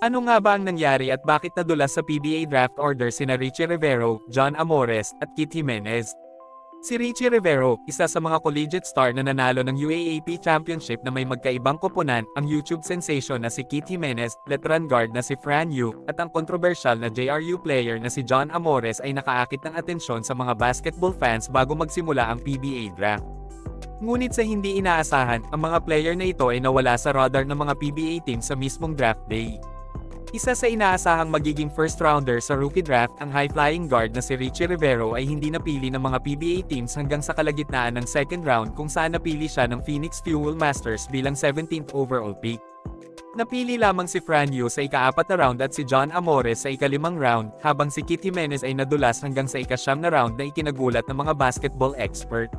Ano nga ba ang nangyari at bakit nadulas sa PBA draft order sina Richie Rivero, John Amores, at Kit Jimenez? Si Richie Rivero, isa sa mga collegiate star na nanalo ng UAAP Championship na may magkaibang koponan, ang YouTube sensation na si Kit Jimenez, veteran guard na si Fran Yu, at ang controversial na JRU player na si John Amores ay nakaakit ng atensyon sa mga basketball fans bago magsimula ang PBA draft. Ngunit sa hindi inaasahan, ang mga player na ito ay nawala sa radar ng mga PBA team sa mismong draft day. Isa sa inaasahang magiging first rounder sa rookie draft, ang high-flying guard na si Richie Rivero ay hindi napili ng mga PBA teams hanggang sa kalagitnaan ng second round kung saan napili siya ng Phoenix Fuel Masters bilang 17th overall pick. Napili lamang si Fran Yu sa ika-4 na round at si John Amores sa ika-5 round, habang si Kit Jimenez ay nadulas hanggang sa ika-9 na round na ikinagulat ng mga basketball expert.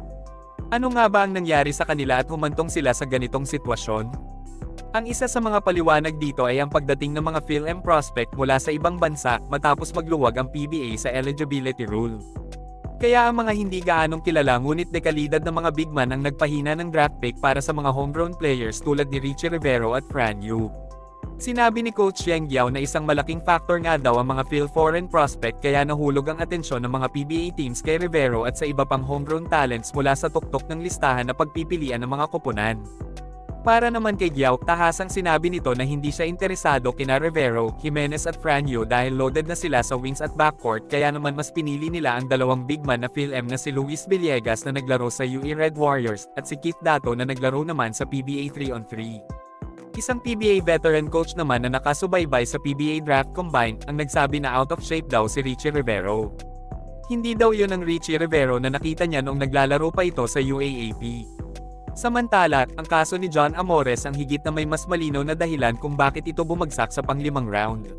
Ano nga ba ang nangyari sa kanila at humantong sila sa ganitong sitwasyon? Ang isa sa mga paliwanag dito ay ang pagdating ng mga Phil-M prospect mula sa ibang bansa matapos magluwag ang PBA sa eligibility rule. Kaya ang mga hindi gaanong kilala ngunit dekalidad na mga big man ang nagpahina ng draft pick para sa mga homegrown players tulad ni Richie Rivero at Fran Yu. Sinabi ni Coach Yeng Yao na isang malaking factor nga daw ang mga Phil-Foreign prospect kaya nahulog ang atensyon ng mga PBA teams kay Rivero at sa iba pang homegrown talents mula sa tuktok ng listahan na pagpipilian ng mga koponan. Para naman kay Giao, tahasang sinabi nito na hindi siya interesado kina Rivero, Jimenez at Fran Yu dahil loaded na sila sa wings at backcourt kaya naman mas pinili nila ang dalawang big man na Phil-M na si Luis Villegas na naglaro sa UE Red Warriors at si Keith Dato na naglaro naman sa PBA 3-on-3. Isang PBA veteran coach naman na nakasubaybay sa PBA draft combine ang nagsabi na out of shape daw si Richie Rivero. Hindi daw yun ang Richie Rivero na nakita niya noong naglalaro pa ito sa UAAP. Samantala, ang kaso ni John Amores ang higit na may mas malinaw na dahilan kung bakit ito bumagsak sa pang-5 round.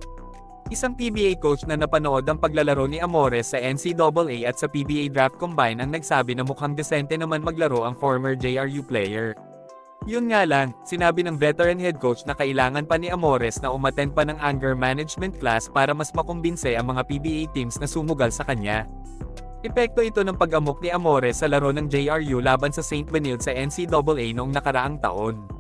Isang PBA coach na napanood ang paglalaro ni Amores sa NCAA at sa PBA Draft Combine ang nagsabi na mukhang desente naman maglaro ang former JRU player. Yun nga lang, sinabi ng veteran head coach na kailangan pa ni Amores na umattend pa ng anger management class para mas makumbinse ang mga PBA teams na sumugal sa kanya. Epekto ito ng pag-amok ni Amores sa laro ng JRU laban sa St. Benilde sa NCAA noong nakaraang taon.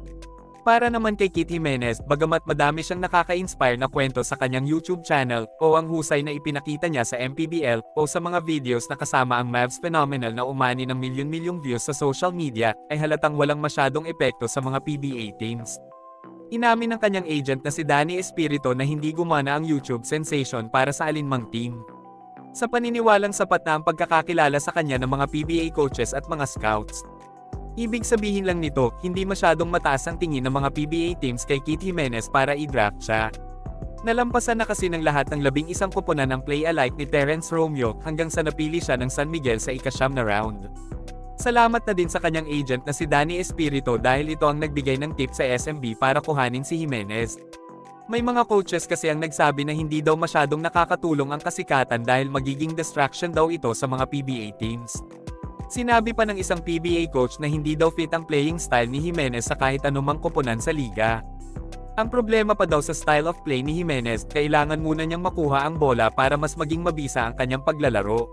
Para naman kay Kit Jimenez, bagamat madami siyang nakaka-inspire na kwento sa kanyang YouTube channel, o ang husay na ipinakita niya sa MPBL, o sa mga videos na kasama ang Mavs Phenomenal na umani ng milyon-milyong views sa social media, ay halatang walang masyadong epekto sa mga PBA teams. Inamin ng kanyang agent na si Danny Espirito na hindi gumana ang YouTube sensation para sa alinmang team. Sa paniniwalang sapat na ang pagkakakilala sa kanya ng mga PBA coaches at mga scouts. Ibig sabihin lang nito, hindi masyadong mataas ang tingin ng mga PBA teams kay Kit Jimenez para i-draft siya. Nalampasan na kasi ng lahat ng 11 koponan ng play-alike ni Terence Romeo hanggang sa napili siya ng San Miguel sa ika-9 na round. Salamat na din sa kanyang agent na si Danny Espirito dahil ito ang nagbigay ng tip sa SMB para kuhanin si Jimenez. May mga coaches kasi ang nagsabi na hindi daw masyadong nakakatulong ang kasikatan dahil magiging distraction daw ito sa mga PBA teams. Sinabi pa ng isang PBA coach na hindi daw fit ang playing style ni Jimenez sa kahit anumang koponan sa liga. Ang problema pa daw sa style of play ni Jimenez, kailangan muna niyang makuha ang bola para mas maging mabisa ang kanyang paglalaro.